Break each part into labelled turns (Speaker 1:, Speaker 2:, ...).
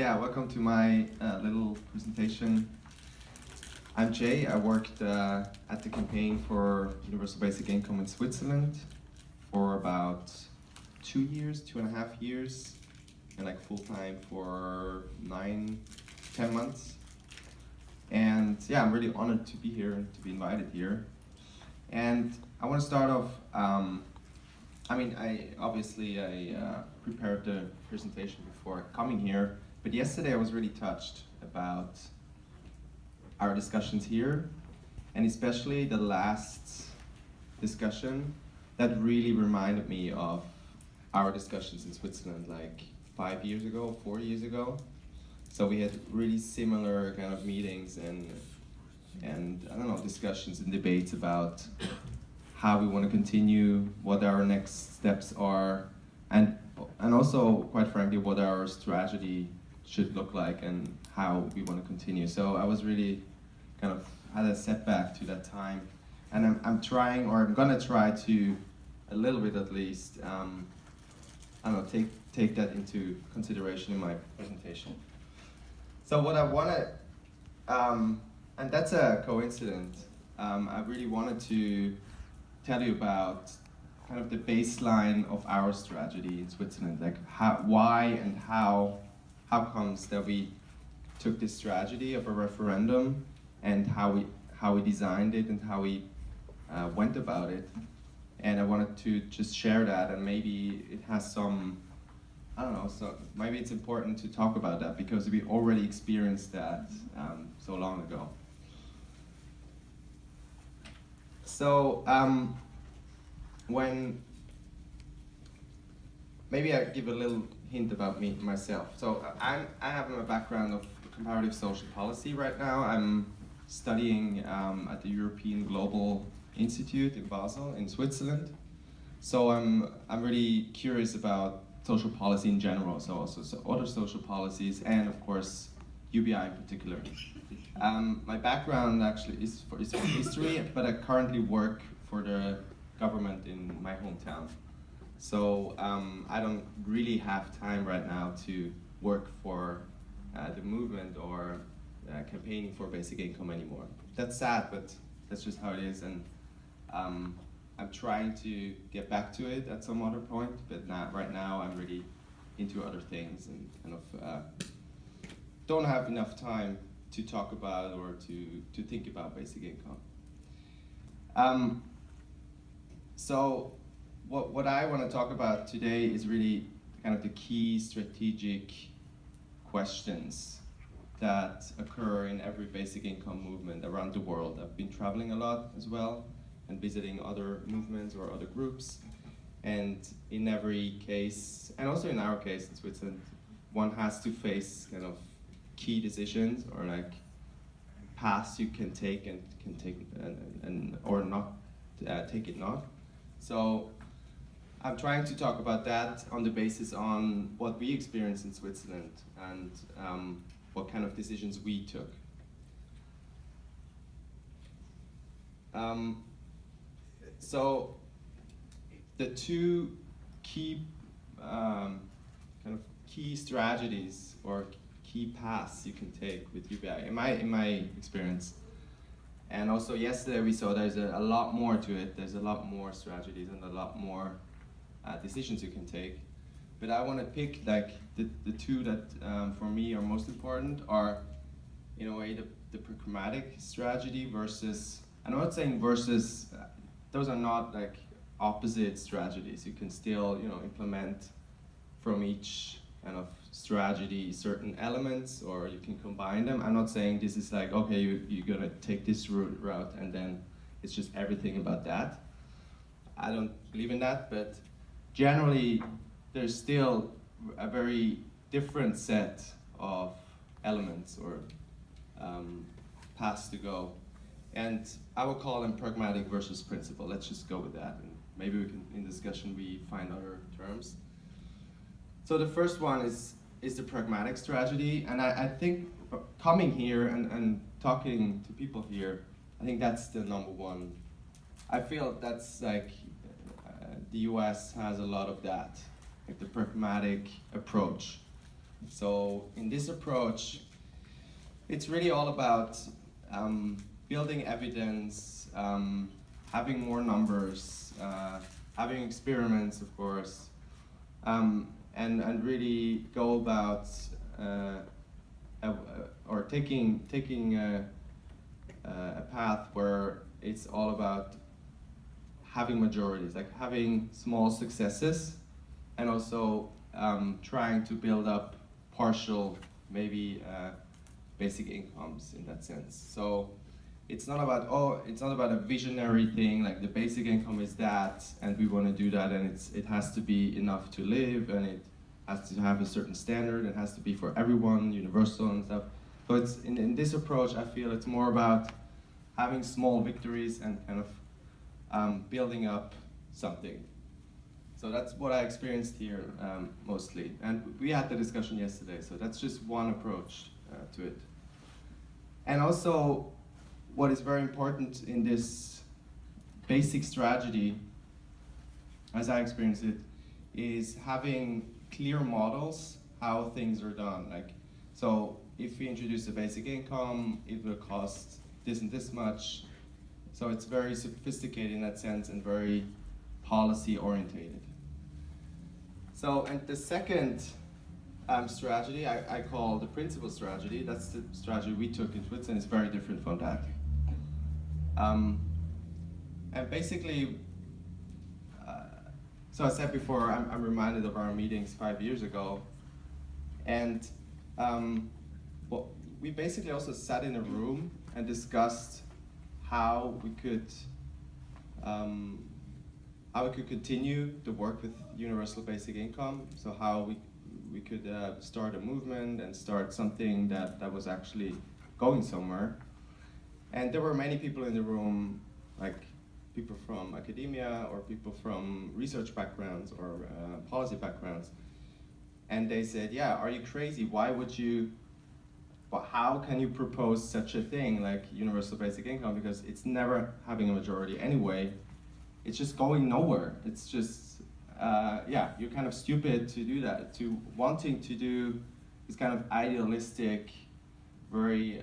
Speaker 1: Yeah, welcome to my little presentation. I'm Jay. I worked at the campaign for Universal Basic Income in Switzerland for about 2 years, 2.5 years, and like full-time for 9, 10 months. And yeah, I'm really honored to be here and to be invited here. And I want to start off, I prepared the presentation before coming here, but yesterday I was really touched about our discussions here, and especially the last discussion that really reminded me of our discussions in Switzerland like 5 years ago, 4 years ago. So we had really similar kind of meetings and I don't know, discussions and debates about how we want to continue, what our next steps are, and also, quite frankly, what our strategy should look like and how we want to continue. So I was really kind of had a setback to that time, and I'm trying, or I'm gonna try to, a little bit at least, take that into consideration in my presentation. So what I wanna, and that's a coincidence. I really wanted to tell you about kind of the baseline of our strategy in Switzerland, like why and how comes that we took this strategy of a referendum and how we designed it and how we went about it. And I wanted to just share that, and maybe it has some, I don't know, so maybe it's important to talk about that because we already experienced that so long ago. So maybe I give a little hint about myself. So I have a background of comparative social policy right now. I'm studying at the European Global Institute in Basel in Switzerland. So I'm really curious about social policy in general, so also other social policies, and of course UBI in particular. My background actually is for history, but I currently work for the government in my hometown. So I don't really have time right now to work for the movement or campaigning for basic income anymore. That's sad, but that's just how it is, and I'm trying to get back to it at some other point, but right now I'm really into other things and kind of don't have enough time to talk about or to think about basic income. So what I want to talk about today is really kind of the key strategic questions that occur in every basic income movement around the world. I've been traveling a lot as well and visiting other movements or other groups. And in every case, and also in our case in Switzerland, one has to face kind of key decisions or like paths you can take and can take and or not take it not. So I'm trying to talk about that on the basis on what we experienced in Switzerland and what kind of decisions we took. So the two key kind of key strategies or key paths you can take with UBI in my experience. And also yesterday we saw there's a lot more to it. There's a lot more strategies and a lot more decisions you can take. But I want to pick like the two that for me are most important are in a way the pragmatic strategy versus, I'm not saying versus, those are not like opposite strategies. You can still implement from each kind of strategy certain elements, or you can combine them. I'm not saying this is like, okay, you're gonna take this route and then it's just everything about that. I don't believe in that, but generally there's still a very different set of elements or paths to go. And I would call them pragmatic versus principle. Let's just go with that. And maybe we can, in discussion, we find other terms. So the first one is the pragmatic strategy, and I think coming here and talking to people here, I think that's the number one. I feel that's like the US has a lot of that, like the pragmatic approach. So in this approach, it's really all about building evidence, having more numbers, having experiments, of course, and really go about or taking a path where it's all about having majorities, like having small successes, and also trying to build up partial, maybe basic incomes in that sense. So it's not about a visionary thing like the basic income is that, and we want to do that, and it has to be enough to live, and it has to have a certain standard, it has to be for everyone, universal and stuff. So it's in this approach, I feel it's more about having small victories and kind of building up something. So that's what I experienced here mostly. And we had the discussion yesterday, so that's just one approach to it. And also, what is very important in this basic strategy, as I experience it, is having clear models how things are done. Like, so if we introduce a basic income, it will cost this and this much. So it's very sophisticated in that sense and very policy orientated. So, and the second strategy I call the principal strategy. That's the strategy we took in Switzerland. It's very different from that. And basically, so I said before, I'm reminded of our meetings 5 years ago, and well, we basically also sat in a room and discussed how we could continue the work with universal basic income. So how we could start a movement and start something that was actually going somewhere. And there were many people in the room, like people from academia or people from research backgrounds or policy backgrounds. And they said, yeah, are you crazy? Why would you, well, how can you propose such a thing like universal basic income? Because it's never having a majority anyway. It's just going nowhere. It's just, yeah, you're kind of stupid to do that, to wanting to do this kind of idealistic, very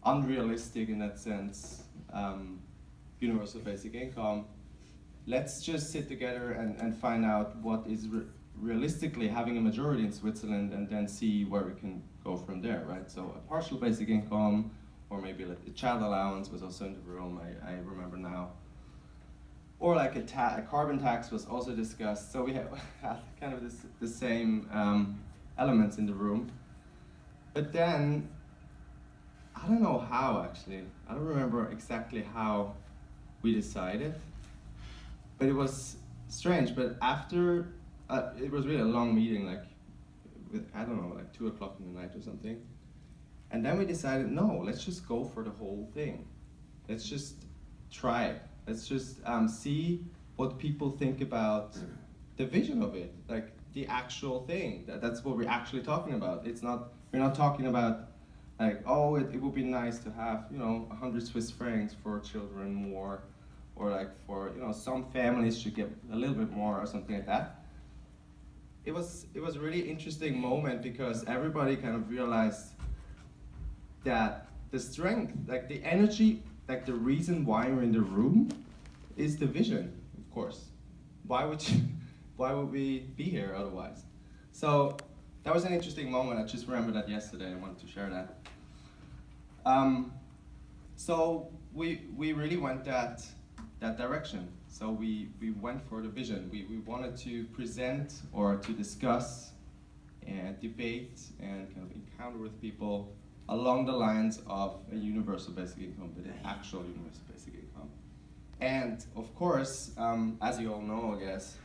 Speaker 1: unrealistic in that sense, universal basic income. Let's just sit together and find out what is realistically having a majority in Switzerland, and then see where we can go from there, right? So a partial basic income, or maybe like a child allowance was also in the room, I remember now. Or like a carbon tax was also discussed. So we had kind of the same elements in the room. But then, I don't know how actually. I don't remember exactly how we decided. But it was strange. But after, it was really a long meeting, like, I don't know, like 2 o'clock in the night or something. And then we decided, no, let's just go for the whole thing. Let's just try it. Let's just see what people think about the vision of it, like the actual thing. That's what we're actually talking about. It's not, we're not talking about like, oh, it would be nice to have, 100 Swiss francs for children more, or like for, some families should get a little bit more or something like that. It was a really interesting moment because everybody kind of realized that the strength, like the energy, like the reason why you're in the room is the vision, of course. Why would we be here otherwise? So that was an interesting moment. I just remembered that yesterday. I wanted to share that. So we really went that direction. So we went for the vision. We wanted to present or to discuss and debate and kind of encounter with people along the lines of a universal basic income, but an actual universal basic income. And of course, as you all know, I guess,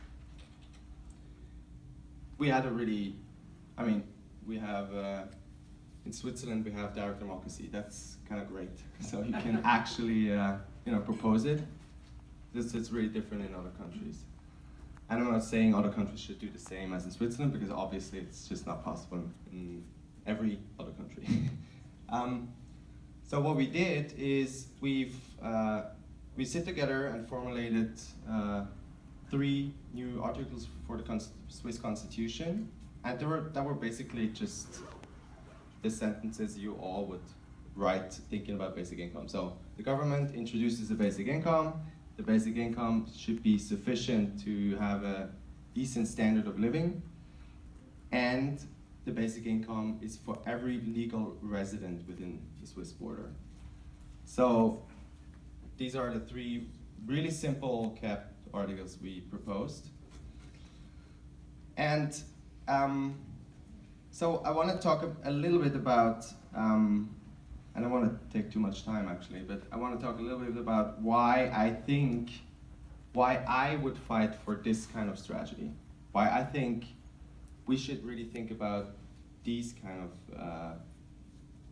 Speaker 1: we had we have, in Switzerland, we have direct democracy. That's kind of great. So you can actually, propose it. This is really different in other countries. And I'm not saying other countries should do the same as in Switzerland, because obviously it's just not possible in every other country. So what we did is we sit together and formulated 3 new articles for the Swiss Constitution. and that were basically just the sentences you all would write thinking about basic income. So the government introduces a basic income. The basic income should be sufficient to have a decent standard of living, and the basic income is for every legal resident within the Swiss border. So these are the three really simple cap articles we proposed. And so I want to talk a little bit about, and I don't want to take too much time actually, but I want to talk a little bit about why I would fight for this kind of strategy. Why I think we should really think about these kind of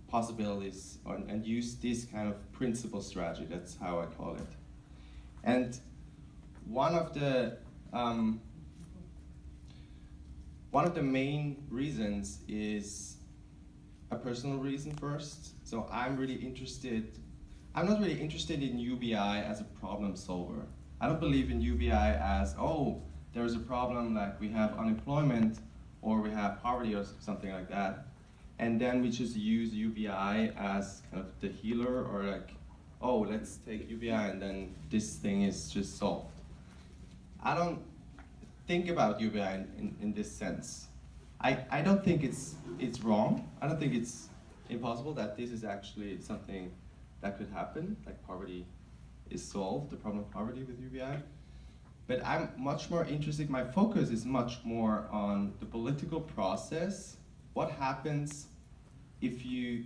Speaker 1: possibilities and use this kind of principle strategy. That's how I call it. And one of the main reasons is a personal reason first. So I'm not really interested in UBI as a problem solver. I don't believe in UBI as, oh, there's a problem like we have unemployment or we have poverty or something like that. And then we just use UBI as kind of the healer, or like, oh, let's take UBI and then this thing is just solved. I don't think about UBI in this sense. I don't think it's wrong. I don't think it's impossible that this is actually something that could happen, like poverty is solved, the problem of poverty with UBI. But I'm much more interested, my focus is much more on the political process. What happens if you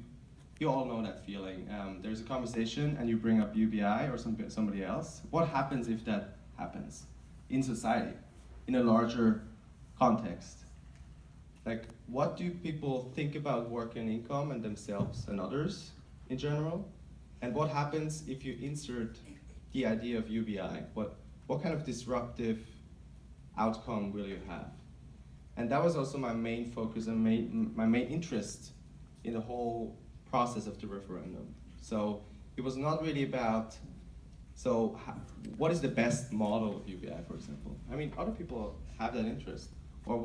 Speaker 1: all know that feeling. There's a conversation and you bring up UBI or somebody else. What happens if that happens in society, in a larger context? Like, what do people think about work and income and themselves and others in general? And what happens if you insert the idea of UBI? What kind of disruptive outcome will you have? And that was also my main focus and my main interest in the whole process of the referendum. So it was not really about, what is the best model of UBI, for example? I mean, other people have that interest. Or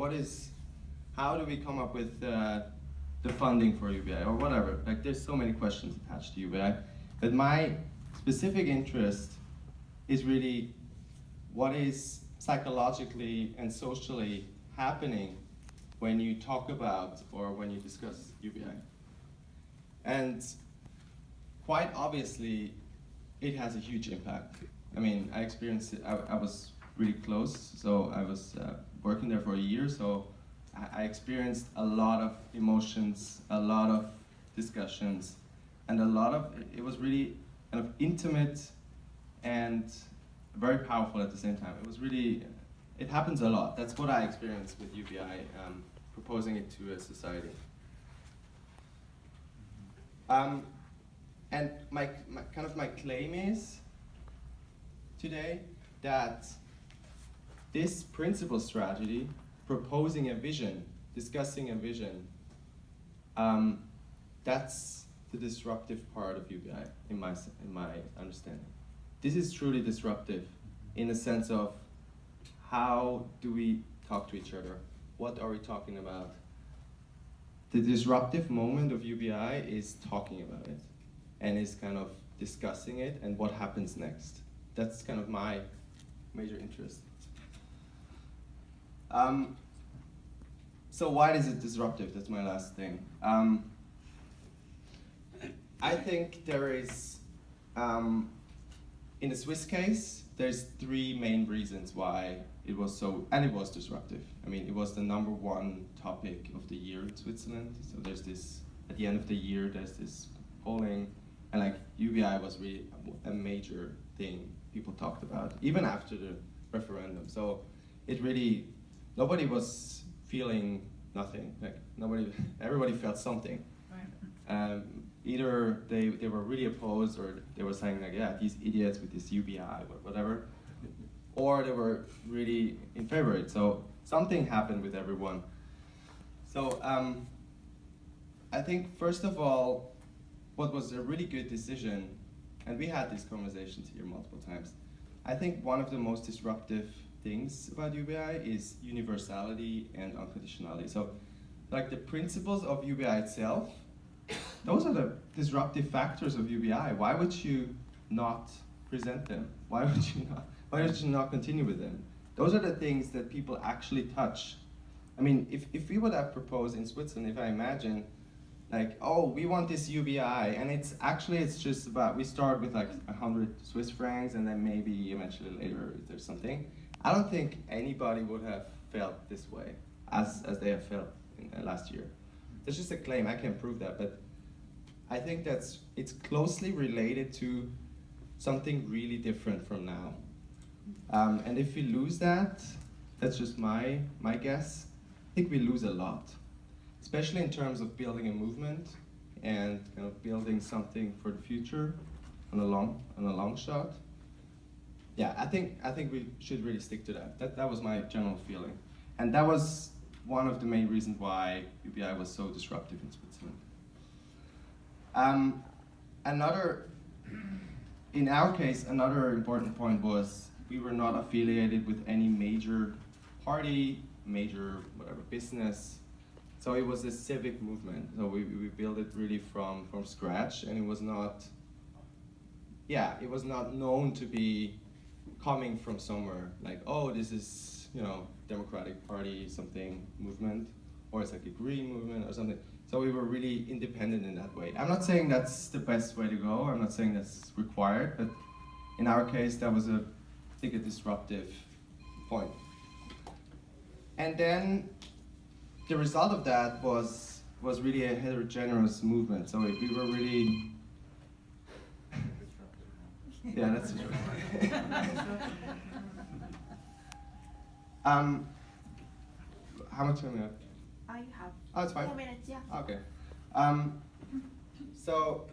Speaker 1: how do we come up with the funding for UBI or whatever? Like, there's so many questions attached to UBI. But my specific interest is really what is psychologically and socially happening when you talk about or when you discuss UBI. And quite obviously, it has a huge impact. I mean, I experienced it, I was really close, so I was working there for a year, so I experienced a lot of emotions, a lot of discussions, and it was really kind of intimate and very powerful at the same time. It happens a lot. That's what I experienced with UBI, proposing it to a society. And my claim is today that this principle strategy, proposing a vision, discussing a vision, that's the disruptive part of UBI in my understanding. This is truly disruptive in the sense of how do we talk to each other? What are we talking about? The disruptive moment of UBI is talking about it and is kind of discussing it and what happens next. That's kind of my major interest. So why is it disruptive? That's my last thing. I think there is, in the Swiss case, there's three main reasons why it was disruptive. I mean, it was the #1 topic of the year in Switzerland. So there's this, at the end of the year, there's this polling, and like UBI was really a major thing people talked about, even after the referendum. So nobody was feeling nothing. Like everybody felt something. Right. Either they were really opposed, or they were saying like, yeah, these idiots with this UBI, whatever, or they were really in favor of it. So something happened with everyone. So I think first of all, what was a really good decision, and we had these conversations here multiple times, I think one of the most disruptive things about UBI is universality and unconditionality. So, like the principles of UBI itself, those are the disruptive factors of UBI. Why would you not present them? Why would you not continue with them? Those are the things that people actually touch. I mean, if we would have proposed in Switzerland, if I imagine, like, oh, we want this UBI, and it's just about, we start with like 100 Swiss francs, and then maybe eventually later there's something. I don't think anybody would have felt this way as they have felt in last year. There's just a claim, I can't prove that, but I think it's closely related to something really different from now. And if we lose that, that's just my guess, I think we lose a lot, especially in terms of building a movement and kind of building something for the future on a long shot. Yeah, I think we should really stick to that. That was my general feeling. And that was one of the main reasons why UBI was so disruptive in Switzerland. In our case, another important point was we were not affiliated with any major party, major whatever business. So it was a civic movement. So we built it really from scratch, and it was not known to be coming from somewhere like, oh, this is, Democratic Party something movement, or it's like a green movement or something. So we were really independent in that way. I'm not saying that's the best way to go. I'm not saying that's required, but in our case, that was I think a disruptive point. And then the result of that was really a heterogeneous movement. So we were really, yeah, that's true. How much time do we have?
Speaker 2: You have.
Speaker 1: Oh, it's fine.
Speaker 2: 4 minutes, yeah.
Speaker 1: Okay. So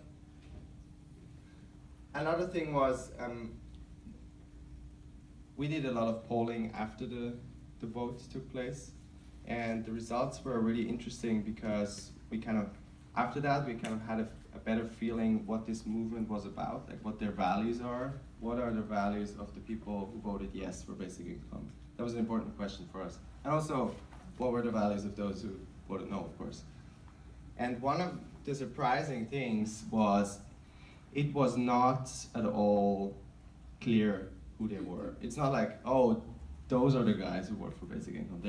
Speaker 1: another thing was we did a lot of polling after the vote took place, and the results were really interesting because after that we had a better feeling what this movement was about, like what their values are, what are the values of the people who voted yes for basic income. That was an important question for us. And also, what were the values of those who voted no, of course. And one of the surprising things was it was not at all clear who they were. It's not like, oh, those are the guys who vote for basic income.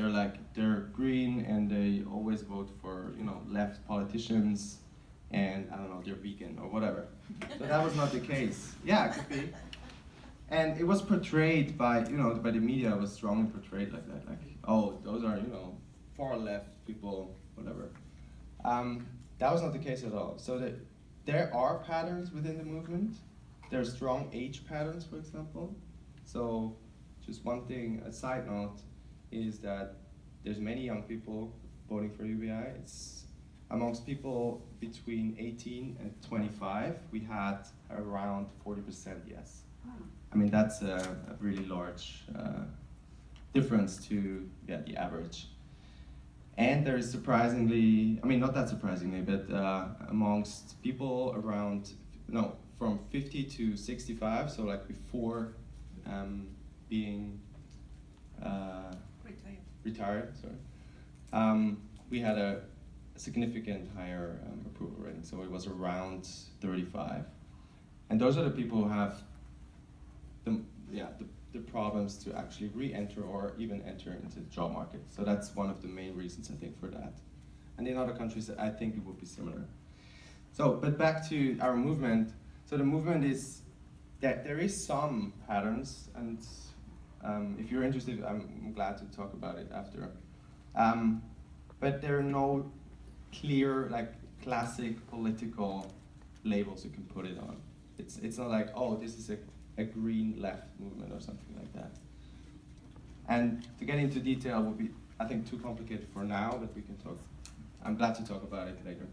Speaker 1: They're green and they always vote for, left politicians, and I don't know, they're vegan or whatever. But that was not the case. Yeah, it could be. And it was portrayed by the media, it was strongly portrayed like that. Like, oh, those are, far left people, whatever. That was not the case at all. So there are patterns within the movement. There are strong age patterns, for example. So just one thing, a side note, is that there's many young people voting for UBI. It's amongst people between 18 and 25, we had around 40% yes. I mean, that's a really large difference to the average. And there is surprisingly, not that surprisingly, but amongst people from 50 to 65, so like before being retired, we had a significant higher approval rating, so it was around 35. And those are the people who have the problems to actually re-enter or even enter into the job market. So that's one of the main reasons, I think, for that. And in other countries, I think it would be similar. So, but back to our movement. So the movement is that there is some patterns, and if you're interested, I'm glad to talk about it after. But there are no clear, classic political labels you can put it on. It's not like, oh, this is a green left movement or something like that. And to get into detail would be, I think, too complicated for now, but we can talk. I'm glad to talk about it later.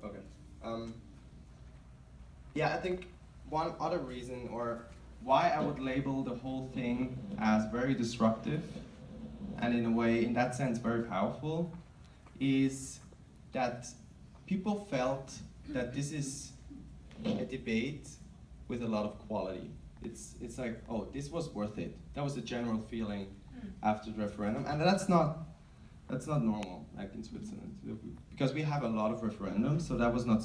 Speaker 1: Okay. I think one other reason, or why I would label the whole thing as very disruptive, and in a way, in that sense, very powerful, is that people felt that this is a debate with a lot of quality. It's like, oh, this was worth it. That was the general feeling after the referendum, and that's not normal, like in Switzerland, because we have a lot of referendums. So that was not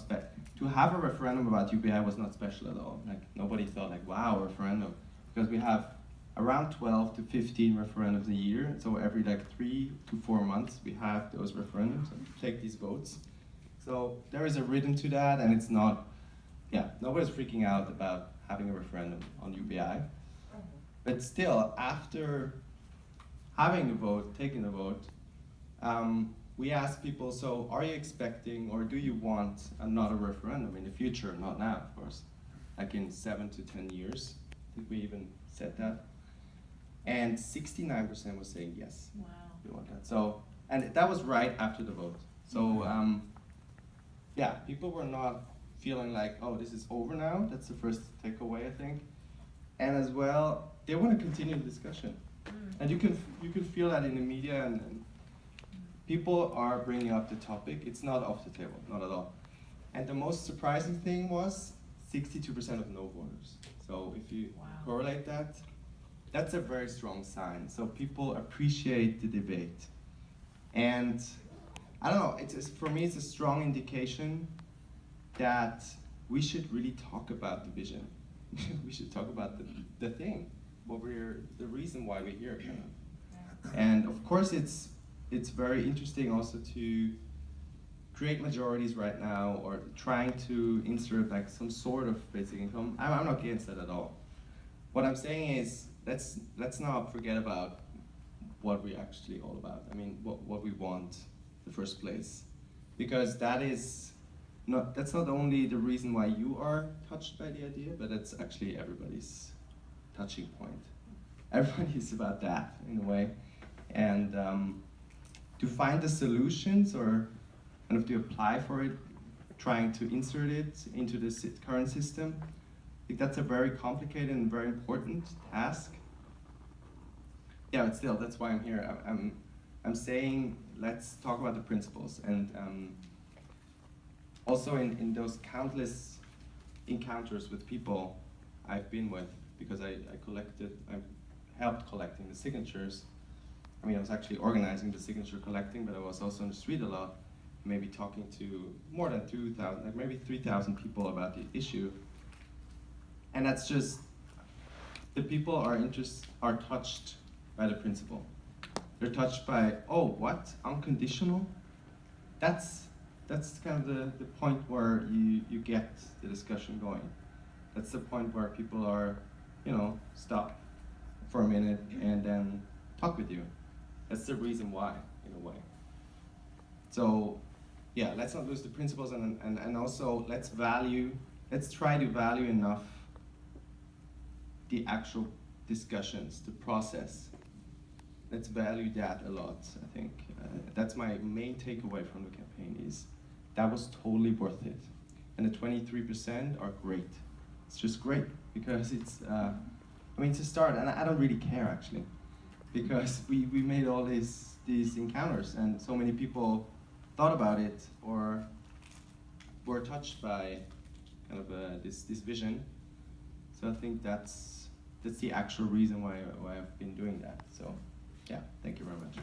Speaker 1: to have a referendum about UBI was not special at all. Like nobody thought like, wow, referendum, because we have around 12 to 15 referendums a year. So every like 3 to 4 months we have those referendums and take these votes. So there is a rhythm to that, and it's not, nobody's freaking out about having a referendum on UBI. But still, after having the vote, taking the vote, we ask people, so are you expecting or do you want another referendum in the future? Not now, of course, like in 7 to 10 years. I think we even said that. And 69% was saying yes.
Speaker 2: Wow.
Speaker 1: We want that. So, and that was right after the vote. So, people were not feeling like, oh, this is over now. That's the first takeaway, I think. And as well, they want to continue the discussion. And you can feel that in the media, and people are bringing up the topic. It's not off the table, not at all. And the most surprising thing was 62% of no voters. So if you correlate that, that's a very strong sign. So people appreciate the debate. And I don't know, for me it's a strong indication that we should really talk about the vision. We should talk about the thing, the reason why we're here. Kind of. And of course it's very interesting also to create majorities right now, or trying to insert like some sort of basic income. I'm not against that at all. What I'm saying is, let's not forget about what we're actually all about. I mean, what we want in the first place, because that's not only the reason why you are touched by the idea, but it's actually everybody's touching point. Everybody's about that in a way, and to find the solutions or kind of to apply for it, trying to insert it into the current system, I think that's a very complicated and very important task. Yeah, but still, that's why I'm here. I'm saying let's talk about the principles, and also in those countless encounters with people I've been with, because I helped collecting the signatures. I mean, I was actually organizing the signature collecting, but I was also on the street a lot, maybe talking to more than 2,000, like maybe 3,000 people about the issue. And that's just, the people are touched by the principle. They're touched by, oh, what? Unconditional? That's kind of the point where you get the discussion going. That's the point where people are, stop for a minute and then talk with you. That's the reason why, in a way. So, yeah, let's not lose the principles, and also let's try to value enough the actual discussions, the process. Let's value that a lot, I think. That's my main takeaway from the campaign, is that was totally worth it. And the 23% are great. It's just great, because it's a start, and I don't really care actually, because we made all these encounters, and so many people thought about it or were touched by kind of this vision. So I think that's the actual reason why I've been doing that. So yeah, thank you very much.